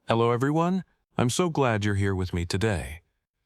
Hello everyone, I'm so glad you're here with me today.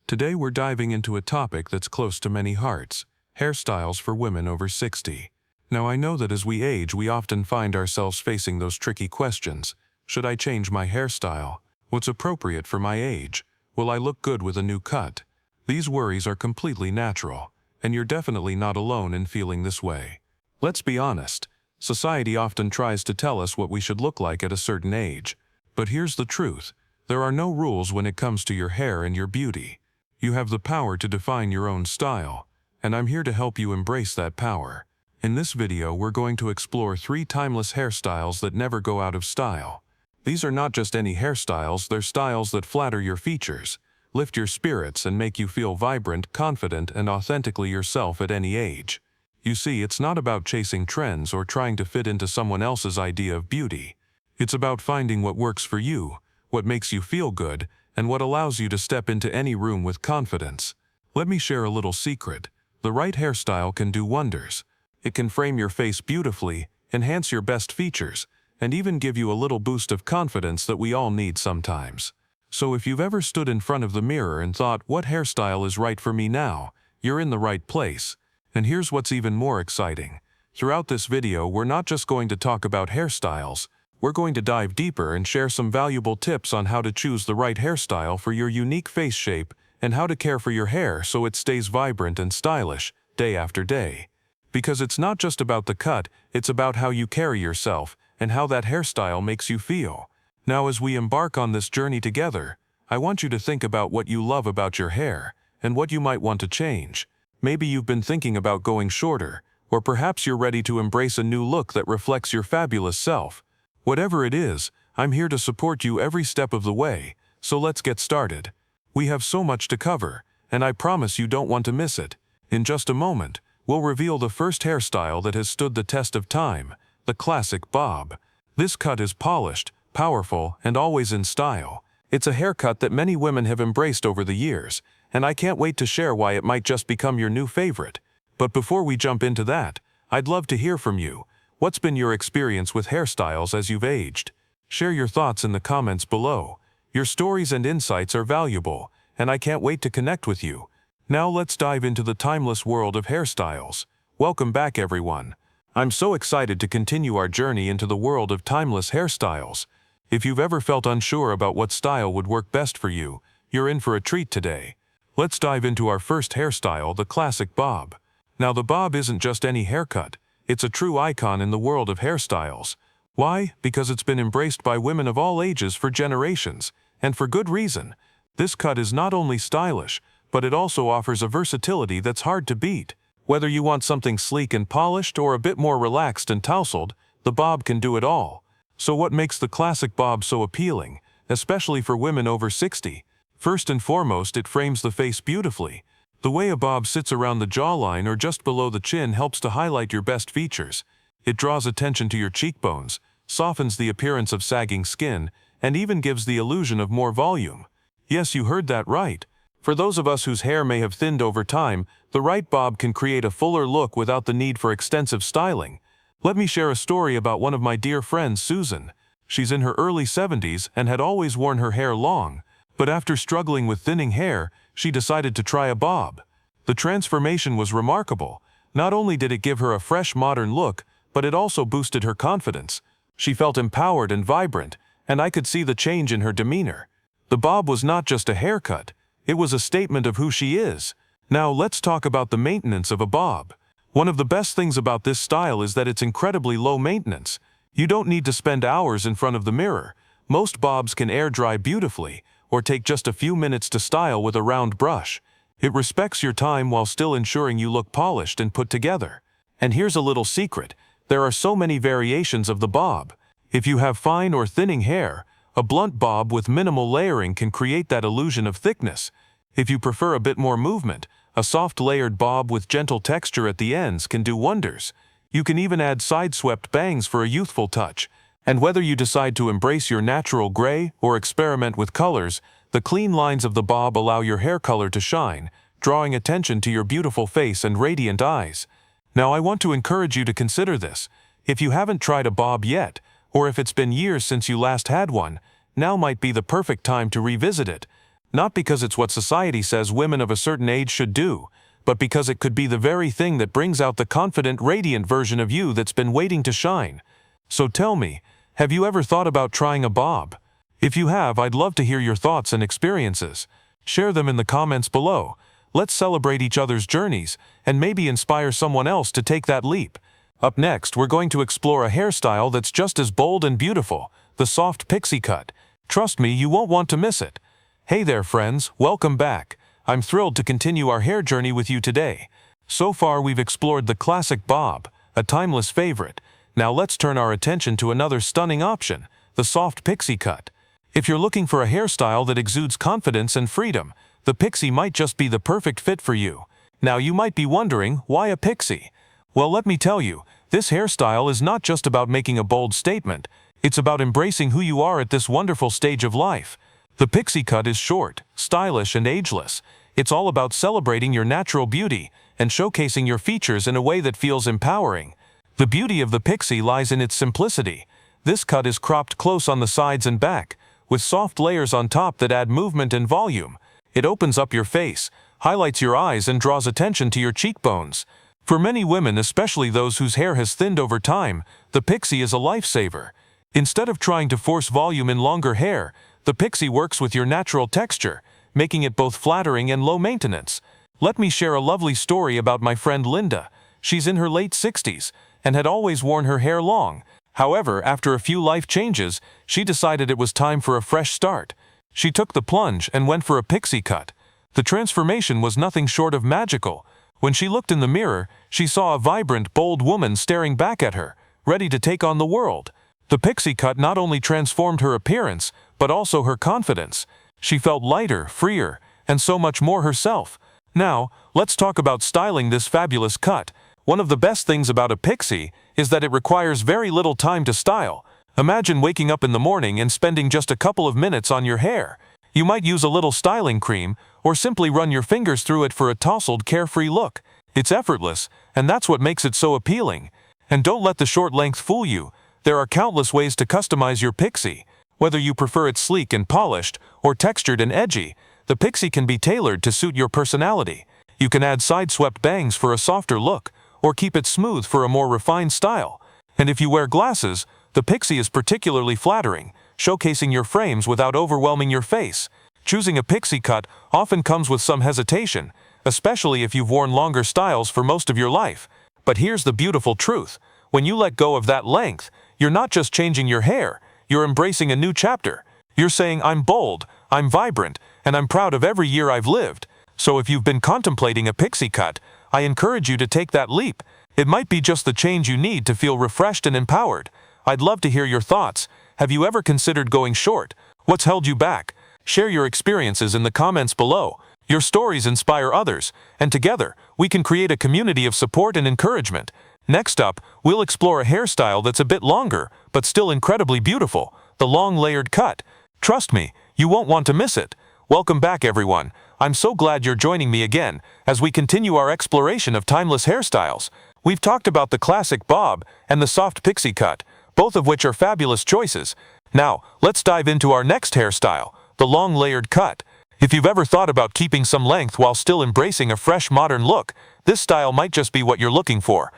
Today we're diving into a topic that's close to many hearts, hairstyles for women over 60. Now I know that as we age we often find ourselves facing those tricky questions. Should I change my hairstyle? What's appropriate for my age? Will I look good with a new cut? These worries are completely natural, and you're definitely not alone in feeling this way. Let's be honest, society often tries to tell us what we should look like at a certain age. But here's the truth, there are no rules when it comes to your hair and your beauty. You have the power to define your own style, and I'm here to help you embrace that power. In this video we're going to explore 3 timeless hairstyles that never go out of style. These are not just any hairstyles, they're styles that flatter your features, lift your spirits and make you feel vibrant, confident and authentically yourself at any age. You see, it's not about chasing trends or trying to fit into someone else's idea of beauty. It's about finding what works for you, what makes you feel good, and what allows you to step into any room with confidence. Let me share a little secret. The right hairstyle can do wonders. It can frame your face beautifully, enhance your best features, and even give you a little boost of confidence that we all need sometimes. So if you've ever stood in front of the mirror and thought, what hairstyle is right for me now? You're in the right place. And here's what's even more exciting. Throughout this video, we're not just going to talk about hairstyles. We're going to dive deeper and share some valuable tips on how to choose the right hairstyle for your unique face shape and how to care for your hair so it stays vibrant and stylish day after day. Because it's not just about the cut, it's about how you carry yourself and how that hairstyle makes you feel. Now as we embark on this journey together, I want you to think about what you love about your hair and what you might want to change. Maybe you've been thinking about going shorter, or perhaps you're ready to embrace a new look that reflects your fabulous self. Whatever it is, I'm here to support you every step of the way, so let's get started. We have so much to cover, and I promise you don't want to miss it. In just a moment, we'll reveal the first hairstyle that has stood the test of time, the classic bob. This cut is polished, powerful, and always in style. It's a haircut that many women have embraced over the years, and I can't wait to share why it might just become your new favorite. But before we jump into that, I'd love to hear from you. What's been your experience with hairstyles as you've aged? Share your thoughts in the comments below. Your stories and insights are valuable, and I can't wait to connect with you. Now let's dive into the timeless world of hairstyles. Welcome back everyone. I'm so excited to continue our journey into the world of timeless hairstyles. If you've ever felt unsure about what style would work best for you, you're in for a treat today. Let's dive into our first hairstyle, the classic bob. Now the bob isn't just any haircut. It's a true icon in the world of hairstyles. Why? Because it's been embraced by women of all ages for generations, and for good reason. This cut is not only stylish, but it also offers a versatility that's hard to beat. Whether you want something sleek and polished or a bit more relaxed and tousled, the bob can do it all. So what makes the classic bob so appealing, especially for women over 60? First and foremost, it frames the face beautifully. The way a bob sits around the jawline or just below the chin helps to highlight your best features. It draws attention to your cheekbones, softens the appearance of sagging skin, and even gives the illusion of more volume. Yes, you heard that right. For those of us whose hair may have thinned over time, the right bob can create a fuller look without the need for extensive styling. Let me share a story about one of my dear friends, Susan. She's in her early 70s and had always worn her hair long, but after struggling with thinning hair, she decided to try a bob. The transformation was remarkable. Not only did it give her a fresh modern look, but it also boosted her confidence. She felt empowered and vibrant, and I could see the change in her demeanor. The bob was not just a haircut, it was a statement of who she is. Now let's talk about the maintenance of a bob. One of the best things about this style is that it's incredibly low maintenance. You don't need to spend hours in front of the mirror. Most bobs can air dry beautifully, or take just a few minutes to style with a round brush. It respects your time while still ensuring you look polished and put together. And here's a little secret. There are so many variations of the bob. If you have fine or thinning hair, a blunt bob with minimal layering can create that illusion of thickness. If you prefer a bit more movement, a soft layered bob with gentle texture at the ends can do wonders. You can even add side-swept bangs for a youthful touch. And whether you decide to embrace your natural gray or experiment with colors, the clean lines of the bob allow your hair color to shine, drawing attention to your beautiful face and radiant eyes. Now I want to encourage you to consider this. If you haven't tried a bob yet, or if it's been years since you last had one, now might be the perfect time to revisit it. Not because it's what society says women of a certain age should do, but because it could be the very thing that brings out the confident, radiant version of you that's been waiting to shine. So tell me, have you ever thought about trying a bob? If you have, I'd love to hear your thoughts and experiences. Share them in the comments below. Let's celebrate each other's journeys, and maybe inspire someone else to take that leap. Up next, we're going to explore a hairstyle that's just as bold and beautiful, the soft pixie cut. Trust me, you won't want to miss it. Hey there, friends, welcome back. I'm thrilled to continue our hair journey with you today. So far, we've explored the classic bob, a timeless favorite. Now let's turn our attention to another stunning option, the soft pixie cut. If you're looking for a hairstyle that exudes confidence and freedom, the pixie might just be the perfect fit for you. Now you might be wondering, why a pixie? Well, let me tell you, this hairstyle is not just about making a bold statement. It's about embracing who you are at this wonderful stage of life. The pixie cut is short, stylish, and ageless. It's all about celebrating your natural beauty and showcasing your features in a way that feels empowering. The beauty of the pixie lies in its simplicity. This cut is cropped close on the sides and back, with soft layers on top that add movement and volume. It opens up your face, highlights your eyes, and draws attention to your cheekbones. For many women, especially those whose hair has thinned over time, the pixie is a lifesaver. Instead of trying to force volume in longer hair, the pixie works with your natural texture, making it both flattering and low maintenance. Let me share a lovely story about my friend Linda. She's in her late 60s and had always worn her hair long. However, after a few life changes, she decided it was time for a fresh start. She took the plunge and went for a pixie cut. The transformation was nothing short of magical. When she looked in the mirror, she saw a vibrant, bold woman staring back at her, ready to take on the world. The pixie cut not only transformed her appearance, but also her confidence. She felt lighter, freer, and so much more herself. Now, let's talk about styling this fabulous cut. One of the best things about a pixie is that it requires very little time to style. Imagine waking up in the morning and spending just a couple of minutes on your hair. You might use a little styling cream, or simply run your fingers through it for a tousled, carefree look. It's effortless, and that's what makes it so appealing. And don't let the short length fool you. There are countless ways to customize your pixie. Whether you prefer it sleek and polished, or textured and edgy, the pixie can be tailored to suit your personality. You can add side-swept bangs for a softer look, or keep it smooth for a more refined style. And if you wear glasses, the pixie is particularly flattering, showcasing your frames without overwhelming your face. Choosing a pixie cut often comes with some hesitation, especially if you've worn longer styles for most of your life. But here's the beautiful truth. When you let go of that length, you're not just changing your hair, you're embracing a new chapter. You're saying, I'm bold, I'm vibrant, and I'm proud of every year I've lived. So if you've been contemplating a pixie cut, I encourage you to take that leap. It might be just the change you need to feel refreshed and empowered. I'd love to hear your thoughts. Have you ever considered going short? What's held you back? Share your experiences in the comments below. Your stories inspire others, and together, we can create a community of support and encouragement. Next up, we'll explore a hairstyle that's a bit longer, but still incredibly beautiful, the long layered cut. Trust me, you won't want to miss it. Welcome back, everyone. I'm so glad you're joining me again as we continue our exploration of timeless hairstyles. We've talked about the classic bob and the soft pixie cut, both of which are fabulous choices. Now, let's dive into our next hairstyle, the long layered cut. If you've ever thought about keeping some length while still embracing a fresh modern look, this style might just be what you're looking for.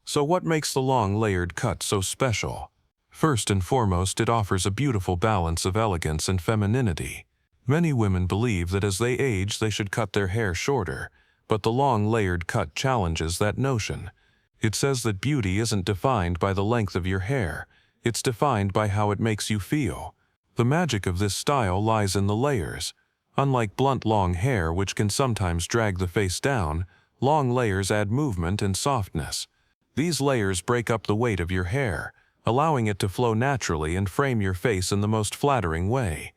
So what makes the long layered cut so special? First and foremost, it offers a beautiful balance of elegance and femininity. Many women believe that as they age, they should cut their hair shorter, but the long layered cut challenges that notion. It says that beauty isn't defined by the length of your hair, it's defined by how it makes you feel. The magic of this style lies in the layers. Unlike blunt long hair, which can sometimes drag the face down, long layers add movement and softness. These layers break up the weight of your hair, allowing it to flow naturally and frame your face in the most flattering way.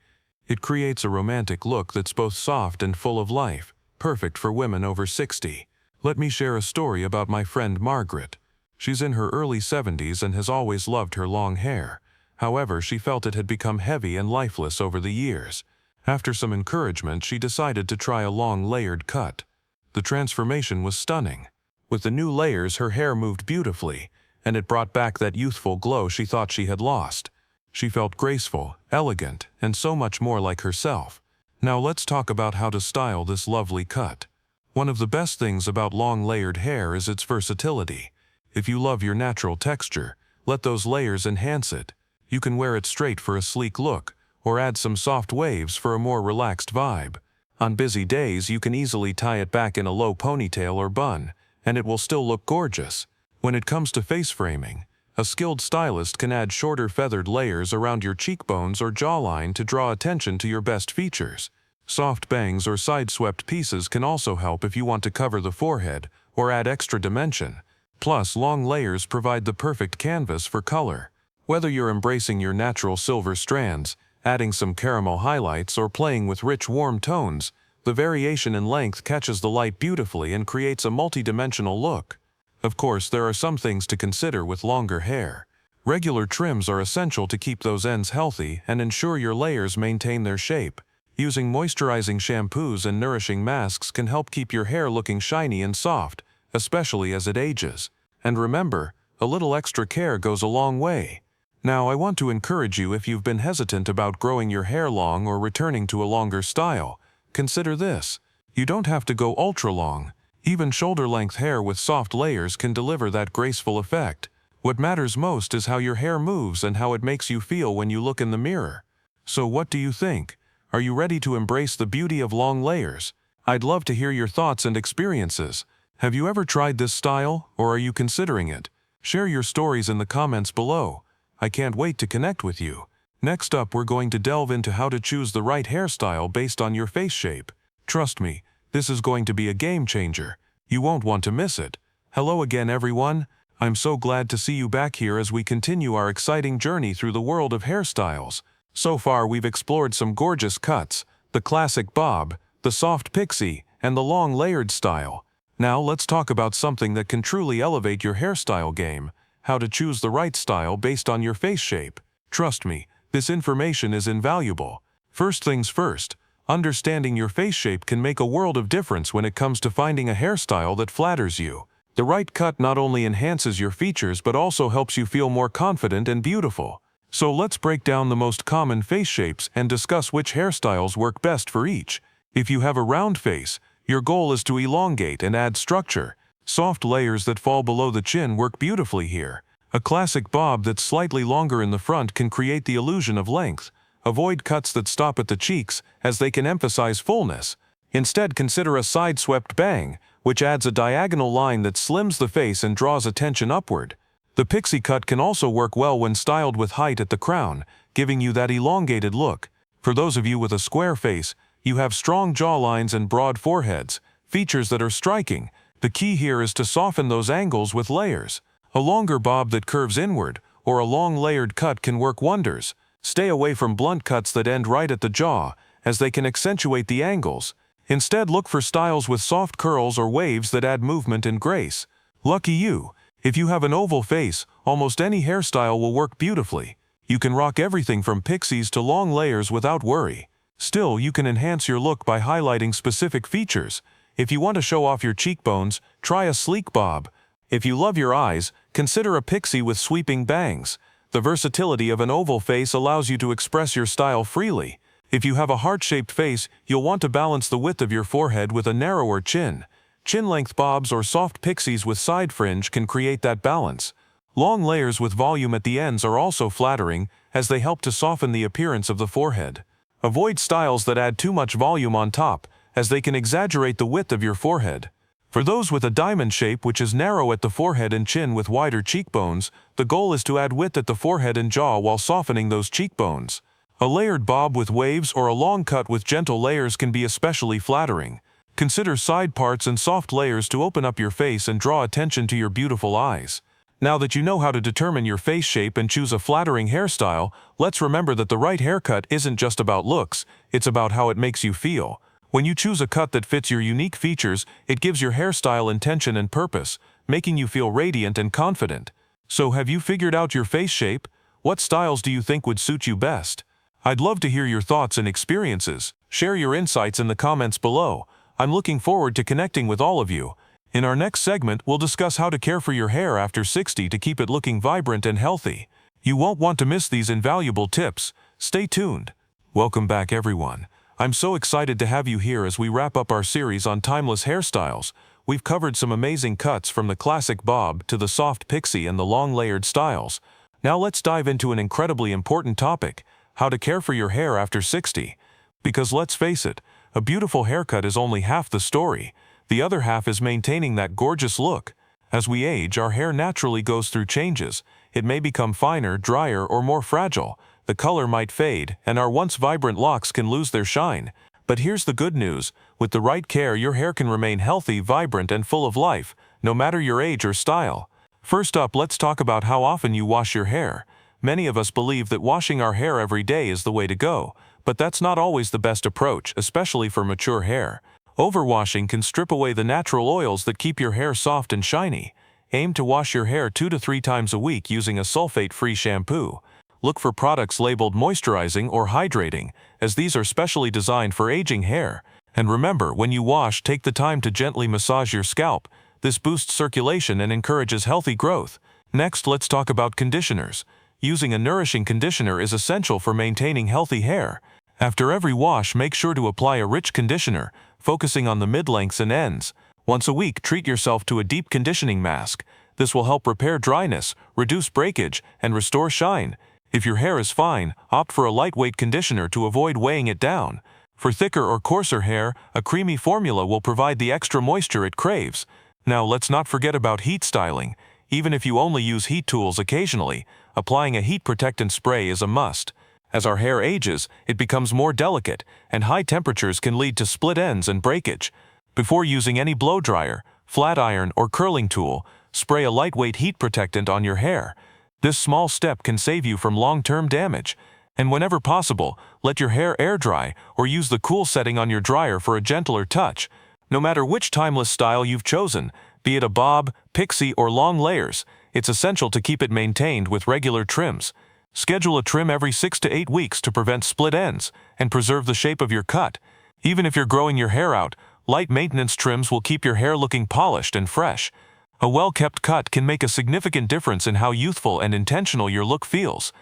It creates a romantic look that's both soft and full of life, perfect for women over 60. Let me share a story about my friend Margaret. She's in her early 70s and has always loved her long hair. However, she felt it had become heavy and lifeless over the years. After some encouragement, she decided to try a long layered cut. The transformation was stunning. With the new layers, her hair moved beautifully, and it brought back that youthful glow she thought she had lost. She felt graceful, elegant, and so much more like herself. Now let's talk about how to style this lovely cut. One of the best things about long layered hair is its versatility. If you love your natural texture, let those layers enhance it. You can wear it straight for a sleek look, or add some soft waves for a more relaxed vibe. On busy days, you can easily tie it back in a low ponytail or bun, and it will still look gorgeous. When it comes to face framing, a skilled stylist can add shorter feathered layers around your cheekbones or jawline to draw attention to your best features. Soft bangs or side-swept pieces can also help if you want to cover the forehead or add extra dimension. Plus, long layers provide the perfect canvas for color. Whether you're embracing your natural silver strands, adding some caramel highlights, or playing with rich warm tones, the variation in length catches the light beautifully and creates a multi-dimensional look. Of course, there are some things to consider with longer hair. Regular trims are essential to keep those ends healthy and ensure your layers maintain their shape. Using moisturizing shampoos and nourishing masks can help keep your hair looking shiny and soft, especially as it ages. And remember, a little extra care goes a long way. Now, I want to encourage you, if you've been hesitant about growing your hair long or returning to a longer style, consider this. You don't have to go ultra long. Even shoulder-length hair with soft layers can deliver that graceful effect. What matters most is how your hair moves and how it makes you feel when you look in the mirror. So what do you think? Are you ready to embrace the beauty of long layers? I'd love to hear your thoughts and experiences. Have you ever tried this style, or are you considering it? Share your stories in the comments below. I can't wait to connect with you. Next up, we're going to delve into how to choose the right hairstyle based on your face shape. Trust me, this is going to be a game changer. You won't want to miss it. Hello again, everyone. I'm so glad to see you back here as we continue our exciting journey through the world of hairstyles. So far, we've explored some gorgeous cuts, the classic bob, the soft pixie, and the long layered style. Now let's talk about something that can truly elevate your hairstyle game: how to choose the right style based on your face shape. Trust me, this information is invaluable. First things first, understanding your face shape can make a world of difference when it comes to finding a hairstyle that flatters you. The right cut not only enhances your features but also helps you feel more confident and beautiful. So let's break down the most common face shapes and discuss which hairstyles work best for each. If you have a round face, your goal is to elongate and add structure. Soft layers that fall below the chin work beautifully here. A classic bob that's slightly longer in the front can create the illusion of length. Avoid cuts that stop at the cheeks, as they can emphasize fullness. Instead, consider a side-swept bang, which adds a diagonal line that slims the face and draws attention upward. The pixie cut can also work well when styled with height at the crown, giving you that elongated look. For those of you with a square face, you have strong jawlines and broad foreheads, features that are striking. The key here is to soften those angles with layers. A longer bob that curves inward, or a long layered cut can work wonders. Stay away from blunt cuts that end right at the jaw, as they can accentuate the angles. Instead, look for styles with soft curls or waves that add movement and grace. Lucky you! If you have an oval face, almost any hairstyle will work beautifully. You can rock everything from pixies to long layers without worry. Still, you can enhance your look by highlighting specific features. If you want to show off your cheekbones, try a sleek bob. If you love your eyes, consider a pixie with sweeping bangs. The versatility of an oval face allows you to express your style freely. If you have a heart-shaped face, you'll want to balance the width of your forehead with a narrower chin. Chin-length bobs or soft pixies with side fringe can create that balance. Long layers with volume at the ends are also flattering, as they help to soften the appearance of the forehead. Avoid styles that add too much volume on top, as they can exaggerate the width of your forehead. For those with a diamond shape, which is narrow at the forehead and chin with wider cheekbones, the goal is to add width at the forehead and jaw while softening those cheekbones. A layered bob with waves or a long cut with gentle layers can be especially flattering. Consider side parts and soft layers to open up your face and draw attention to your beautiful eyes. Now that you know how to determine your face shape and choose a flattering hairstyle, let's remember that the right haircut isn't just about looks, it's about how it makes you feel. When you choose a cut that fits your unique features, it gives your hairstyle intention and purpose, making you feel radiant and confident. So have you figured out your face shape? What styles do you think would suit you best? I'd love to hear your thoughts and experiences. Share your insights in the comments below. I'm looking forward to connecting with all of you. In our next segment, we'll discuss how to care for your hair after 60 to keep it looking vibrant and healthy. You won't want to miss these invaluable tips. Stay tuned. Welcome back, everyone. I'm so excited to have you here as we wrap up our series on timeless hairstyles. We've covered some amazing cuts from the classic bob to the soft pixie and the long layered styles. Now let's dive into an incredibly important topic: how to care for your hair after 60. Because let's face it, a beautiful haircut is only half the story. The other half is maintaining that gorgeous look. As we age, our hair naturally goes through changes. It may become finer, drier, or more fragile. The color might fade, and our once vibrant locks can lose their shine. But here's the good news: with the right care, your hair can remain healthy, vibrant, and full of life, no matter your age or style. First up, let's talk about how often you wash your hair. Many of us believe that washing our hair every day is the way to go, but that's not always the best approach, especially for mature hair. Overwashing can strip away the natural oils that keep your hair soft and shiny. Aim to wash your hair 2 to 3 times a week using a sulfate-free shampoo. Look for products labeled moisturizing or hydrating, as these are specially designed for aging hair. And remember, when you wash, take the time to gently massage your scalp. This boosts circulation and encourages healthy growth. Next, let's talk about conditioners. Using a nourishing conditioner is essential for maintaining healthy hair. After every wash, make sure to apply a rich conditioner, focusing on the mid-lengths and ends. Once a week, treat yourself to a deep conditioning mask. This will help repair dryness, reduce breakage, and restore shine. If your hair is fine, opt for a lightweight conditioner to avoid weighing it down. For thicker or coarser hair, a creamy formula will provide the extra moisture it craves. Now let's not forget about heat styling. Even if you only use heat tools occasionally, applying a heat protectant spray is a must. As our hair ages, it becomes more delicate, and high temperatures can lead to split ends and breakage. Before using any blow dryer, flat iron, or curling tool, spray a lightweight heat protectant on your hair. This small step can save you from long-term damage. And whenever possible, let your hair air dry or use the cool setting on your dryer for a gentler touch. No matter which timeless style you've chosen, be it a bob, pixie, or long layers, it's essential to keep it maintained with regular trims. Schedule a trim every 6 to 8 weeks to prevent split ends and preserve the shape of your cut. Even if you're growing your hair out, light maintenance trims will keep your hair looking polished and fresh. A well-kept cut can make a significant difference in how youthful and intentional your look feels.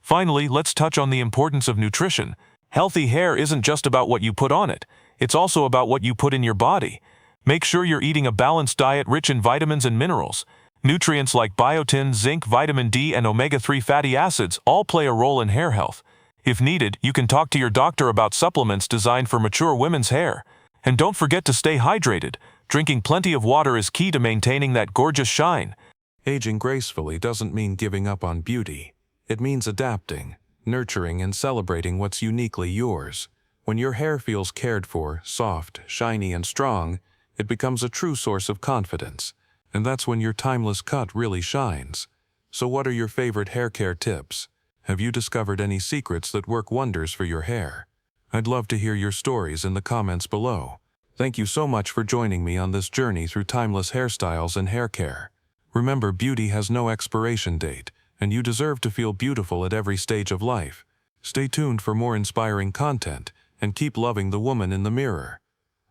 Finally, let's touch on the importance of nutrition. Healthy hair isn't just about what you put on it, it's also about what you put in your body. Make sure you're eating a balanced diet rich in vitamins and minerals. Nutrients like biotin, zinc, vitamin D, and omega-3 fatty acids all play a role in hair health. If needed, you can talk to your doctor about supplements designed for mature women's hair. And don't forget to stay hydrated. Drinking plenty of water is key to maintaining that gorgeous shine. Aging gracefully doesn't mean giving up on beauty. It means adapting, nurturing, and celebrating what's uniquely yours. When your hair feels cared for, soft, shiny, and strong, it becomes a true source of confidence. And that's when your timeless cut really shines. So what are your favorite hair care tips? Have you discovered any secrets that work wonders for your hair? I'd love to hear your stories in the comments below. Thank you so much for joining me on this journey through timeless hairstyles and hair care. Remember, beauty has no expiration date, and you deserve to feel beautiful at every stage of life. Stay tuned for more inspiring content, and keep loving the woman in the mirror.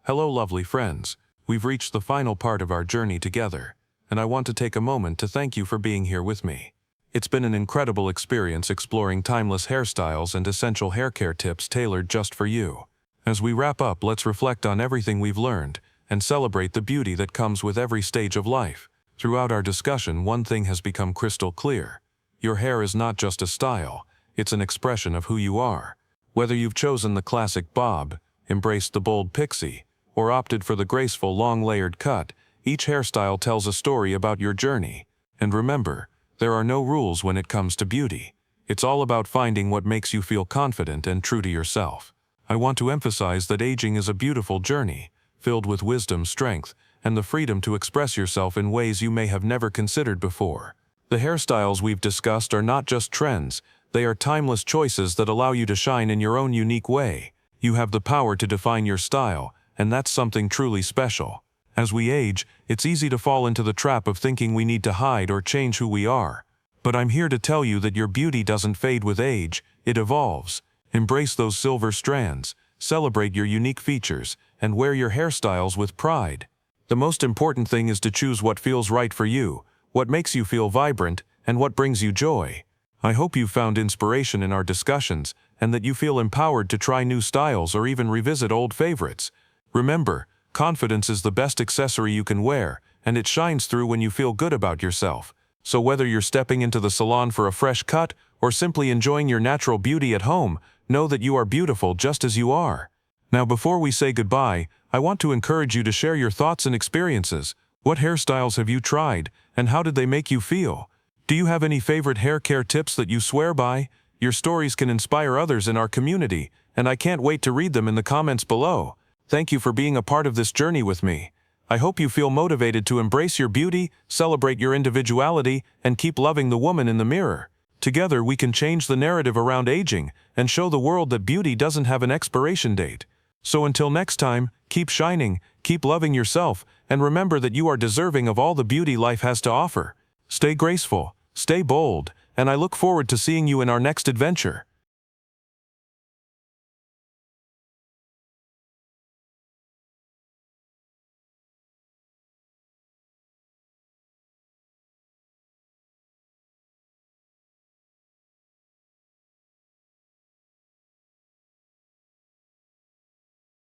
Hello, lovely friends. We've reached the final part of our journey together, and I want to take a moment to thank you for being here with me. It's been an incredible experience exploring timeless hairstyles and essential hair care tips tailored just for you. As we wrap up, let's reflect on everything we've learned and celebrate the beauty that comes with every stage of life. Throughout our discussion, one thing has become crystal clear. Your hair is not just a style, it's an expression of who you are. Whether you've chosen the classic bob, embraced the bold pixie, or opted for the graceful long layered cut, each hairstyle tells a story about your journey. And remember, there are no rules when it comes to beauty. It's all about finding what makes you feel confident and true to yourself. I want to emphasize that aging is a beautiful journey, filled with wisdom, strength, and the freedom to express yourself in ways you may have never considered before. The hairstyles we've discussed are not just trends, they are timeless choices that allow you to shine in your own unique way. You have the power to define your style, and that's something truly special. As we age, it's easy to fall into the trap of thinking we need to hide or change who we are. But I'm here to tell you that your beauty doesn't fade with age, it evolves. Embrace those silver strands, celebrate your unique features, and wear your hairstyles with pride. The most important thing is to choose what feels right for you, what makes you feel vibrant, and what brings you joy. I hope you found inspiration in our discussions and that you feel empowered to try new styles or even revisit old favorites. Remember, confidence is the best accessory you can wear, and it shines through when you feel good about yourself. So whether you're stepping into the salon for a fresh cut or simply enjoying your natural beauty at home, know that you are beautiful just as you are. Now before we say goodbye, I want to encourage you to share your thoughts and experiences. What hairstyles have you tried, and how did they make you feel? Do you have any favorite hair care tips that you swear by? Your stories can inspire others in our community, and I can't wait to read them in the comments below. Thank you for being a part of this journey with me. I hope you feel motivated to embrace your beauty, celebrate your individuality, and keep loving the woman in the mirror. Together we can change the narrative around aging and show the world that beauty doesn't have an expiration date. So until next time, keep shining, keep loving yourself, and remember that you are deserving of all the beauty life has to offer. Stay graceful, stay bold, and I look forward to seeing you in our next adventure.